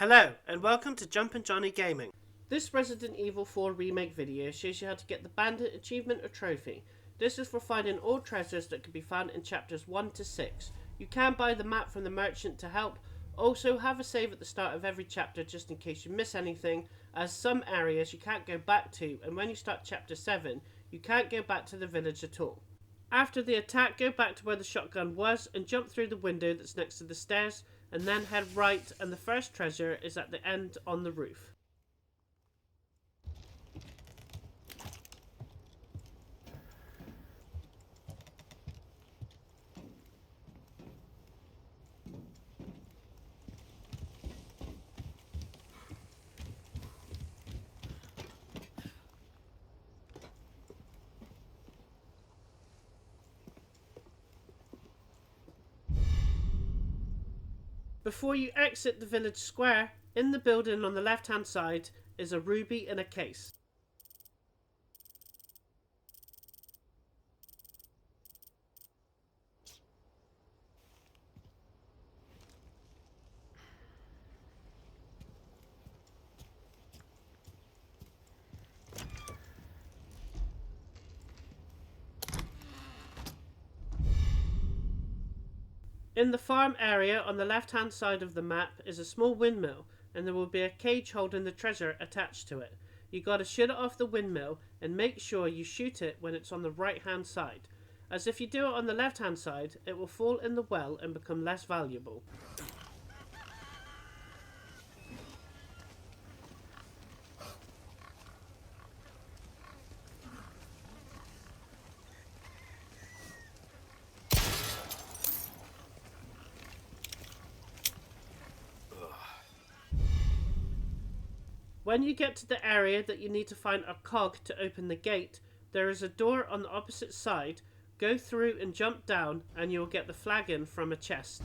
Hello and welcome to Jumpin' Johnny Gaming. This Resident Evil 4 remake video shows you how to get the Bandit Achievement or Trophy. This is for finding all treasures that can be found in chapters 1 to 6. You can buy the map from the merchant to help. Also have a save at the start of every chapter just in case you miss anything, as some areas you can't go back to, and when you start chapter 7 you can't go back to the village at all. After the attack, go back to where the shotgun was and jump through the window that's next to the stairs, and then head right, and the first treasure is at the end on the roof. Before you exit the village square, in the building on the left hand side is a ruby in a case. In the farm area on the left hand side of the map is a small windmill, and there will be a cage holding the treasure attached to it. You gotta shoot it off the windmill and make sure you shoot it when it's on the right hand side, as if you do it on the left hand side it will fall in the well and become less valuable. When you get to the area that you need to find a cog to open the gate, there is a door on the opposite side. Go through and jump down and you will get the Flagon from a chest.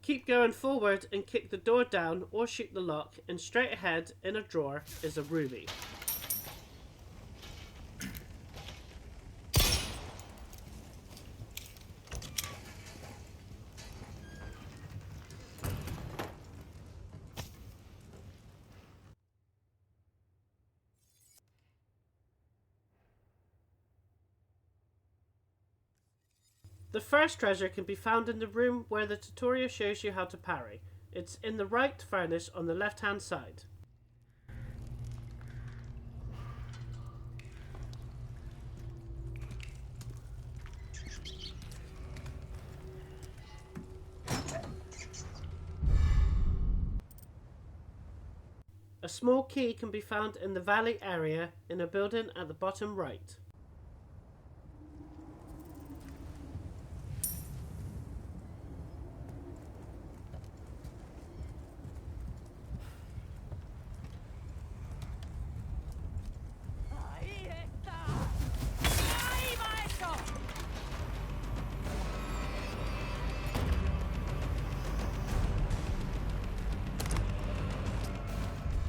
Keep going forward and kick the door down or shoot the lock, and straight ahead in a drawer is a ruby. The first treasure can be found in the room where the tutorial shows you how to parry. It's in the right furnace on the left hand side. A small key can be found in the valley area in a building at the bottom right.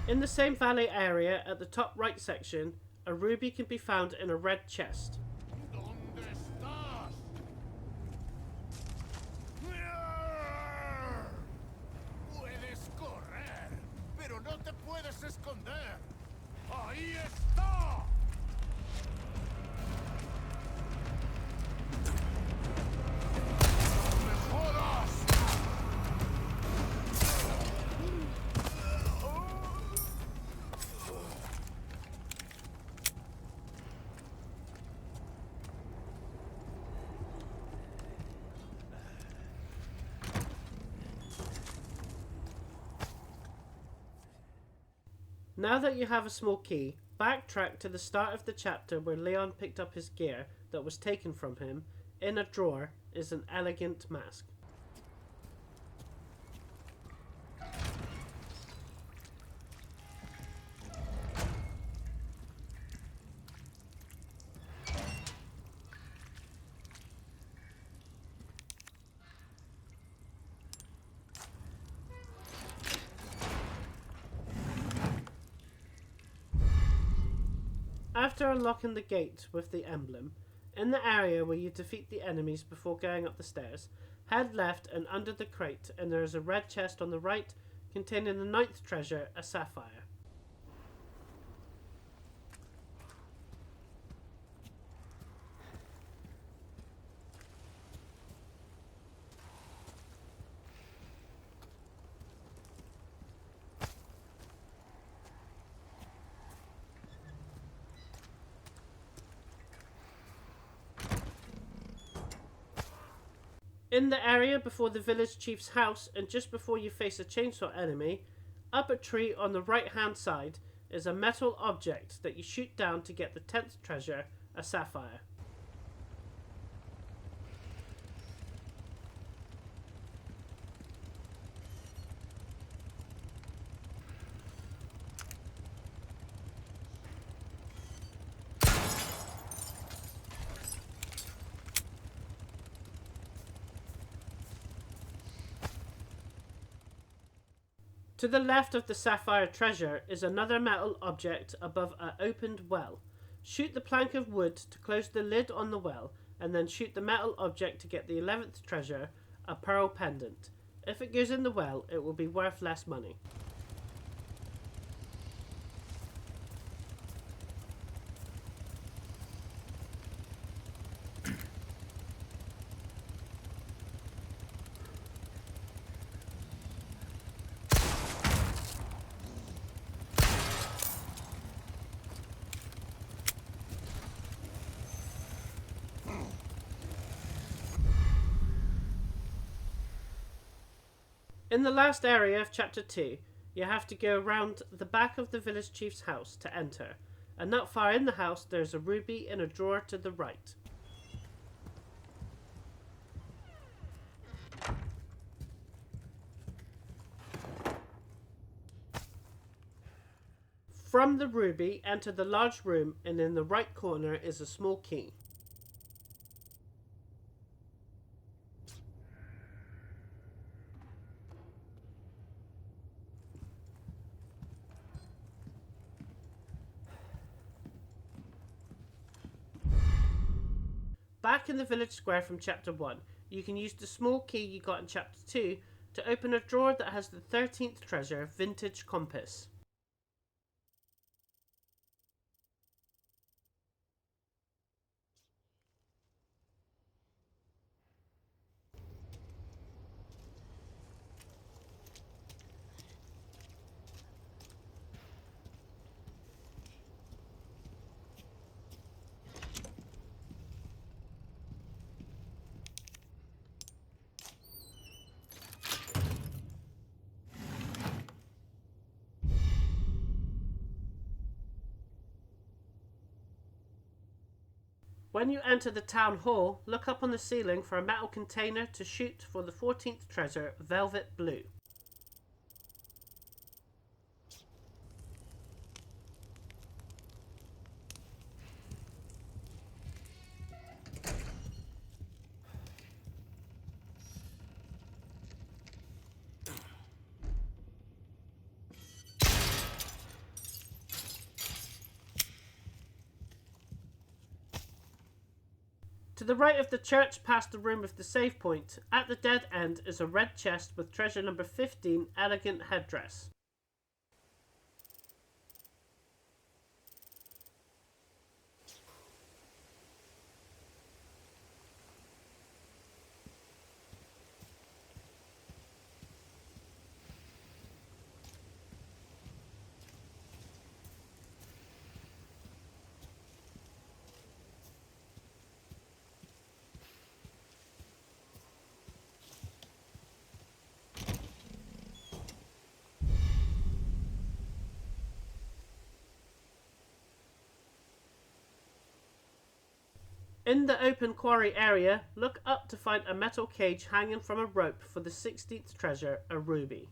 In the same valley area at the top right section, a ruby can be found in a red chest. ¿Dónde estás? Puedes correr, pero no te puedes esconder. ¡Ahí está! ¡No me jodas! Now that you have a small key, backtrack to the start of the chapter where Leon picked up his gear that was taken from him. In a drawer is an elegant mask. After unlocking the gate with the emblem, in the area where you defeat the enemies before going up the stairs, head left and under the crate, and there is a red chest on the right containing the 9th treasure, a sapphire. In the area before the village chief's house, and just before you face a chainsaw enemy, up a tree on the right hand side is a metal object that you shoot down to get the 10th treasure, a sapphire. To the left of the sapphire treasure is another metal object above an opened well. Shoot the plank of wood to close the lid on the well, and then shoot the metal object to get the 11th treasure, a pearl pendant. If it goes in the well, it will be worth less money. In the last area of Chapter 2, you have to go around the back of the village chief's house to enter, and not far in the house there's a ruby in a drawer to the right. From the ruby, enter the large room, and in the right corner is a small key. Back in the village square from Chapter 1, you can use the small key you got in Chapter 2 to open a drawer that has the 13th treasure, vintage compass. When you enter the town hall, look up on the ceiling for a metal container to shoot for the 14th treasure, velvet blue. To the right of the church, past the room with the save point, at the dead end is a red chest with treasure number 15, elegant headdress. In the open quarry area, look up to find a metal cage hanging from a rope for the 16th treasure, a ruby.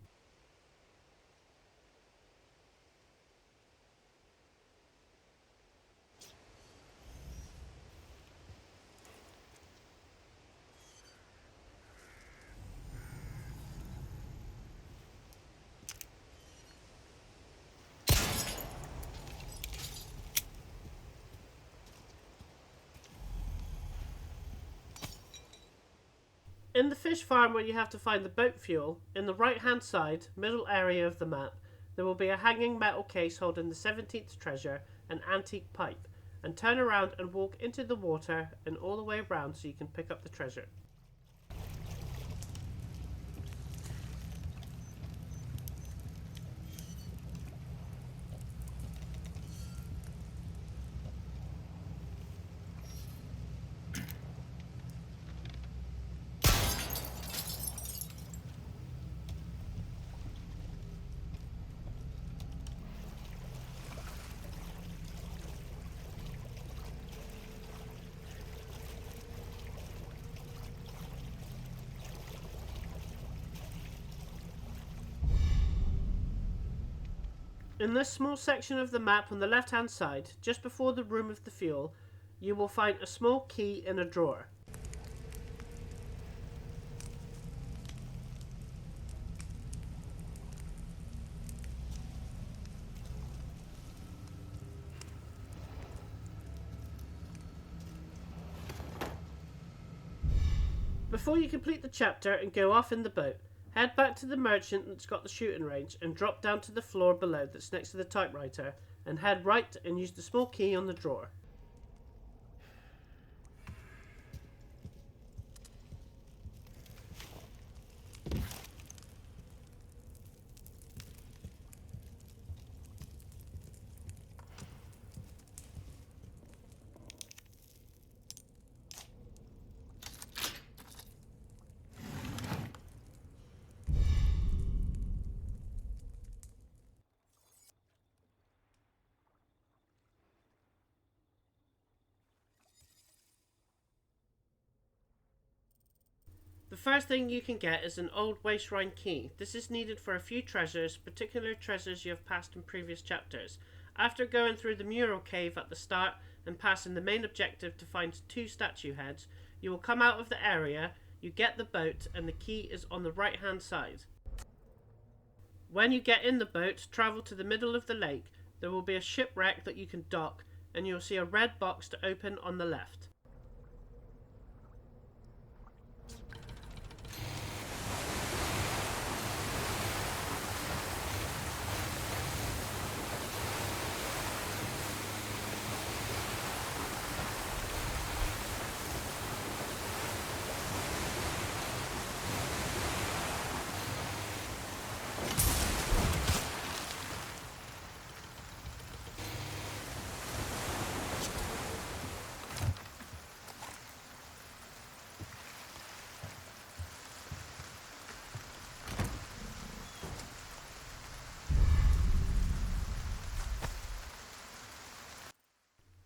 In the fish farm where you have to find the boat fuel, in the right hand side, middle area of the map, there will be a hanging metal case holding the 17th treasure, an antique pipe, and turn around and walk into the water and all the way around so you can pick up the treasure. In this small section of the map on the left hand side, just before the room of the fuel, you will find a small key in a drawer. Before you complete the chapter and go off in the boat, head back to the merchant that's got the shooting range and drop down to the floor below that's next to the typewriter and head right and use the small key on the drawer. The first thing you can get is an old Wayshrine key. This is needed for a few treasures, particular treasures you have passed in previous chapters. After going through the mural cave at the start and passing the main objective to find 2 statue heads, you will come out of the area, you get the boat, and the key is on the right hand side. When you get in the boat, travel to the middle of the lake. There will be a shipwreck that you can dock, and you will see a red box to open on the left.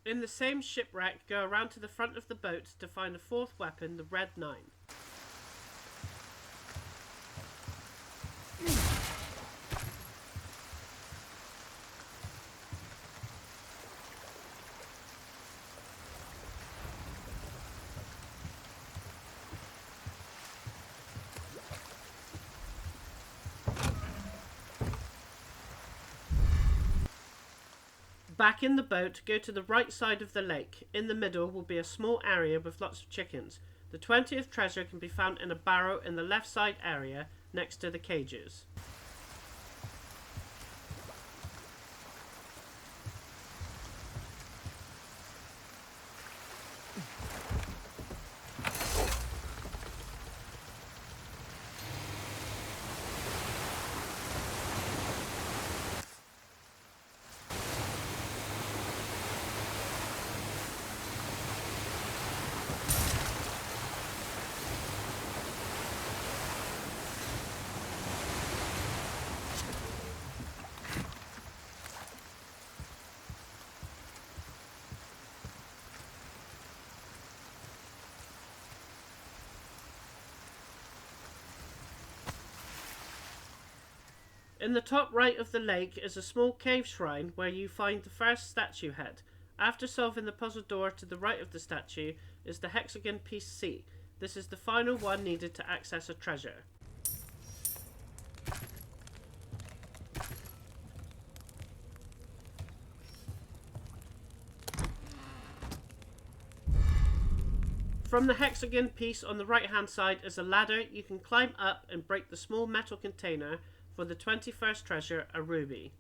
In the same shipwreck, go around to the front of the boat to find a 4th weapon, the Red 9. Back in the boat, go to the right side of the lake. In the middle will be a small area with lots of chickens. The 20th treasure can be found in a barrow in the left side area next to the cages. In the top right of the lake is a small cave shrine where you find the first statue head. After solving the puzzle door to the right of the statue is the Hexagon piece C. This is the final one needed to access a treasure. From the hexagon piece on the right hand side is a ladder. You can climb up and break the small metal container for the 21st treasure, a ruby.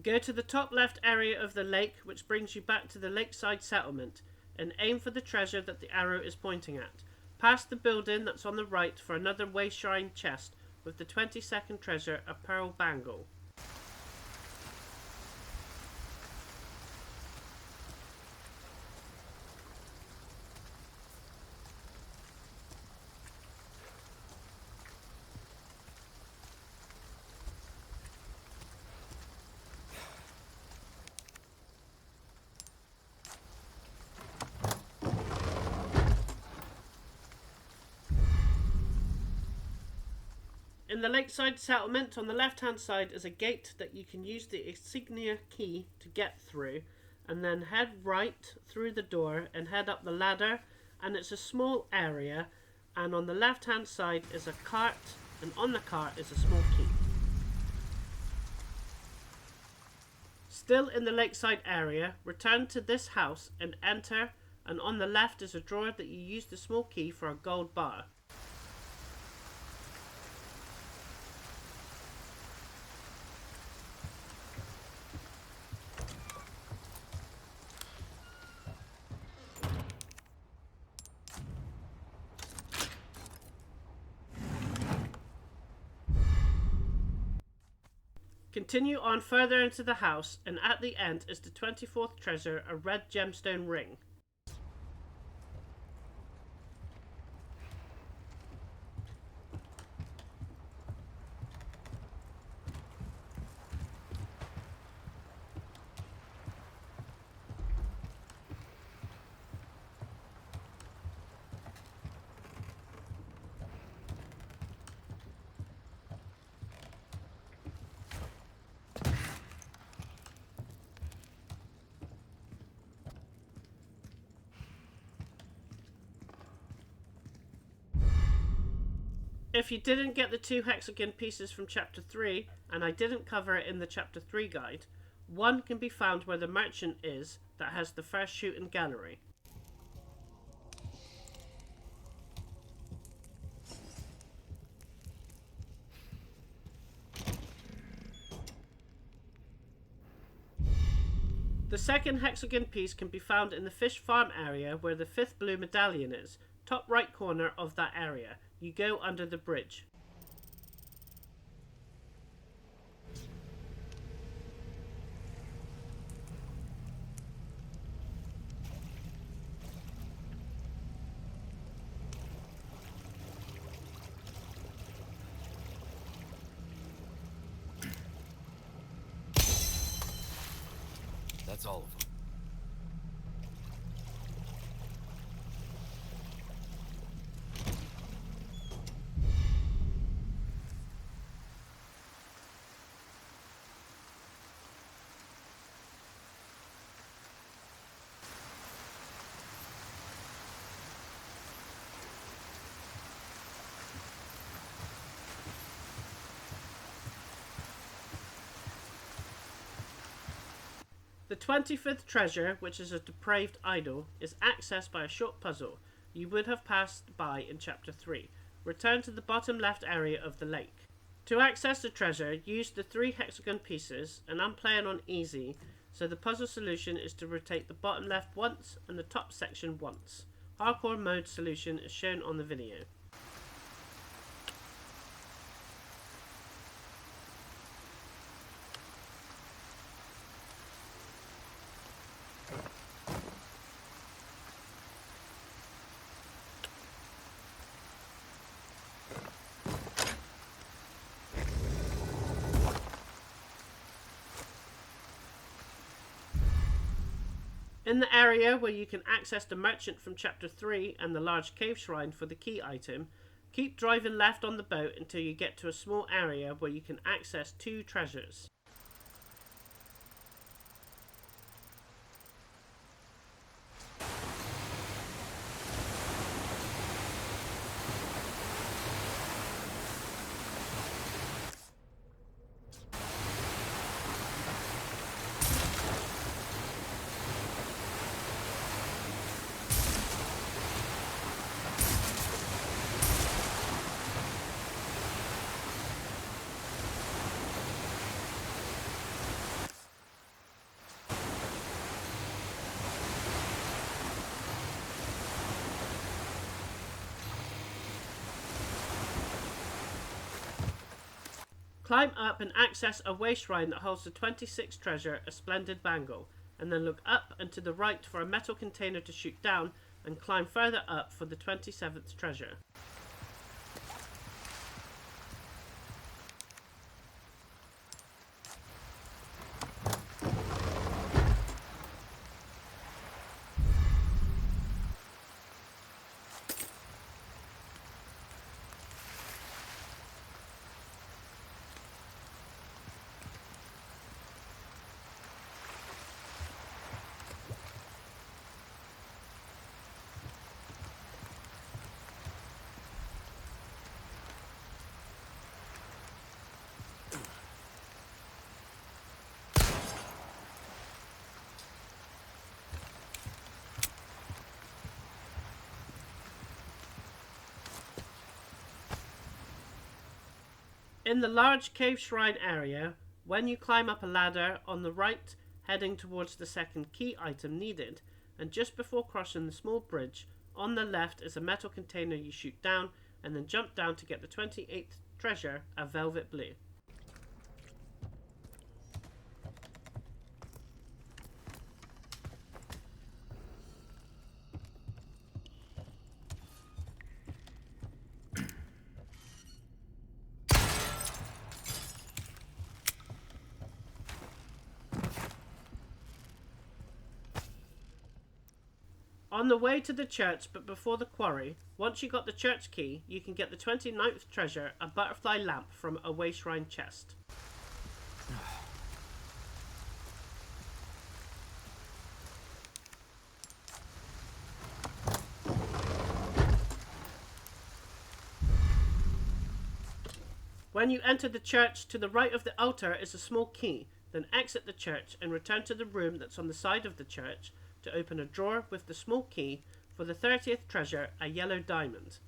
Go to the top left area of the lake, which brings you back to the lakeside settlement, and aim for the treasure that the arrow is pointing at. Past the building that's on the right for another Wayshrine chest with the 22nd treasure, a pearl bangle. In the lakeside settlement, on the left hand side is a gate that you can use the insignia key to get through, and then head right through the door and head up the ladder, and it's a small area, and on the left hand side is a cart, and on the cart is a small key. Still in the lakeside area, return to this house and enter, and on the left is a drawer that you use the small key for a gold bar. Continue on further into the house, and at the end is the 24th treasure, a red gemstone ring. If you didn't get the 2 hexagon pieces from chapter 3, and I didn't cover it in the chapter 3 guide, one can be found where the merchant is that has the first shooting gallery. The second hexagon piece can be found in the fish farm area where the 5th blue medallion is, top right corner of that area. You go under the bridge. That's all of them. The 25th treasure, which is a depraved idol, is accessed by a short puzzle you would have passed by in chapter 3. Return to the bottom left area of the lake. To access the treasure, use the 3 hexagon pieces, and I'm playing on easy, so the puzzle solution is to rotate the bottom left once and the top section once. Hardcore mode solution is shown on the video. In the area where you can access the merchant from chapter 3 and the large cave shrine for the key item, keep driving left on the boat until you get to a small area where you can access 2 treasures. Climb up and access a Wayshrine that holds the 26th treasure, a Splendid bangle, and then look up and to the right for a metal container to shoot down, and climb further up for the 27th treasure. In the large cave shrine area, when you climb up a ladder on the right, heading towards the second key item needed, and just before crossing the small bridge, on the left is a metal container you shoot down, and then jump down to get the 28th treasure, a velvet blue. On the way to the church, but before the quarry, once you got the church key, you can get the 29th treasure, a butterfly lamp from a Wayshrine chest. When you enter the church, to the right of the altar is a small key. Then exit the church and return to the room that's on the side of the church to open a drawer with the small key for the 30th treasure, a yellow diamond.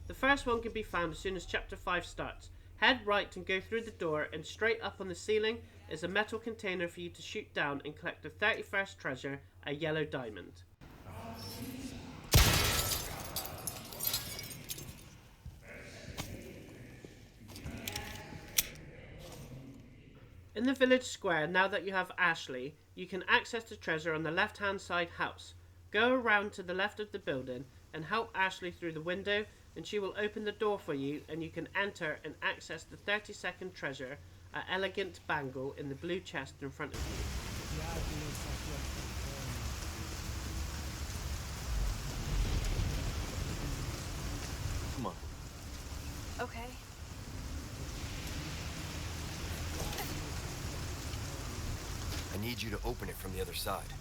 The first one can be found as soon as chapter 5 starts. Head right and go through the door, and straight up on the ceiling is a metal container for you to shoot down and collect the 31st treasure, a yellow diamond. In the village square, now that you have Ashley, you can access the treasure on the left hand side house. Go around to the left of the building and help Ashley through the window, and she will open the door for you, and you can enter and access the 32nd treasure, an elegant bangle in the blue chest in front of you. Come on. Okay. I need you to open it from the other side.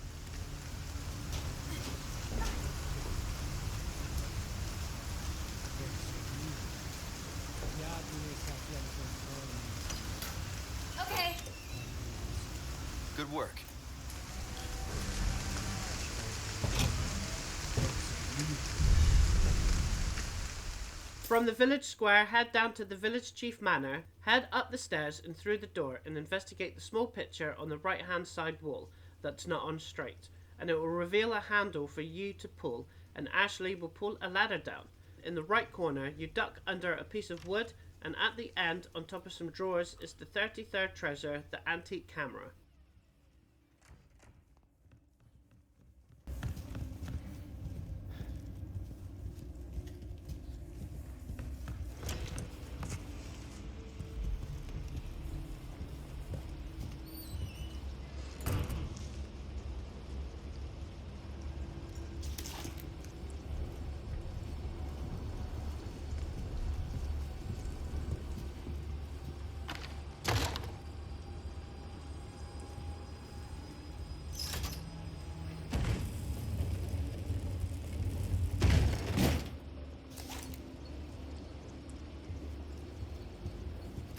Okay. Good work. From the village square, head down to the village chief manor, head up the stairs and through the door, and investigate the small picture on the right hand side wall that's not on straight, and it will reveal a handle for you to pull, and Ashley will pull a ladder down. In the right corner, you duck under a piece of wood, and at the end, on top of some drawers, is the 33rd treasure, the antique camera.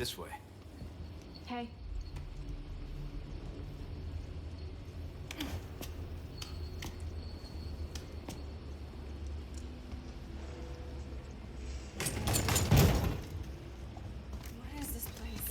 This way. Okay. What is this place?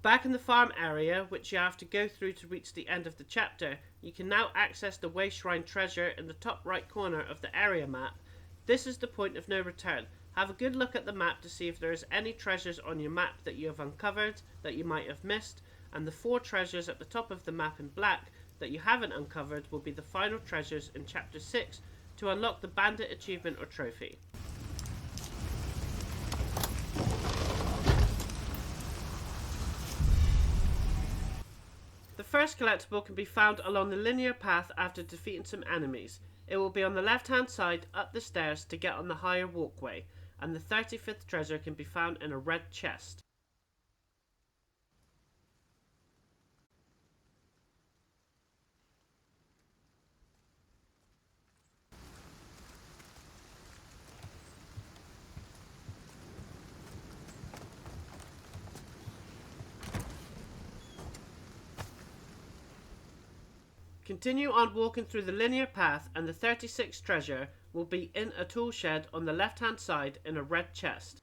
Back in the farm area, which you have to go through to reach the end of the chapter, you can now access the Wayshrine treasure in the top right corner of the area map. This is the point of no return. Have a good look at the map to see if there is any treasures on your map that you have uncovered that you might have missed, and the 4 treasures at the top of the map in black that you haven't uncovered will be the final treasures in chapter 6 to unlock the Bandit Achievement or trophy. The first collectible can be found along the linear path after defeating some enemies. It will be on the left hand side up the stairs to get on the higher walkway, and the 35th treasure can be found in a red chest. Continue on walking through the linear path and the 36th treasure will be in a tool shed on the left hand side in a red chest.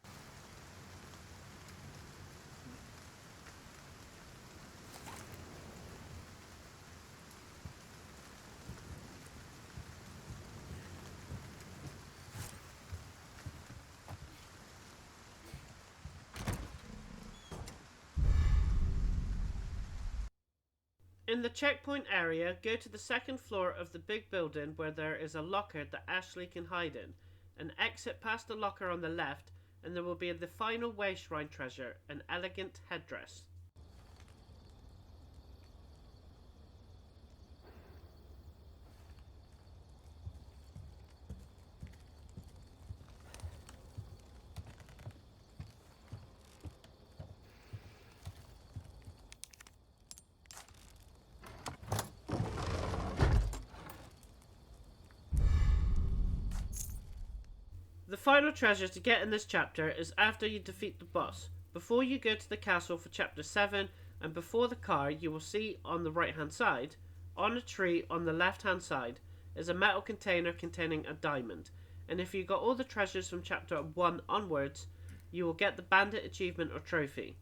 In the checkpoint area, go to the second floor of the big building where there is a locker that Ashley can hide in, and exit past the locker on the left, and there will be the final Wayshrine treasure, an elegant headdress. The final treasure to get in this chapter is after you defeat the boss. Before you go to the castle for chapter 7 and before the car, you will see on the right hand side, on a tree on the left hand side, is a metal container containing a diamond. And if you got all the treasures from chapter 1 onwards, you will get the Bandit Achievement or trophy.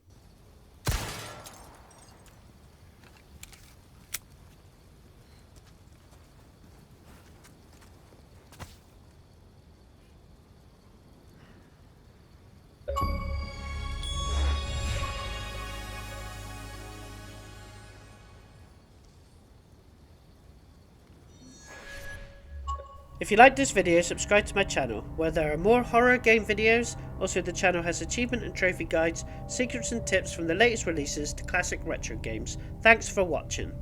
If you liked this video, subscribe to my channel, where there are more horror game videos. Also, the channel has achievement and trophy guides, secrets and tips from the latest releases to classic retro games. Thanks for watching.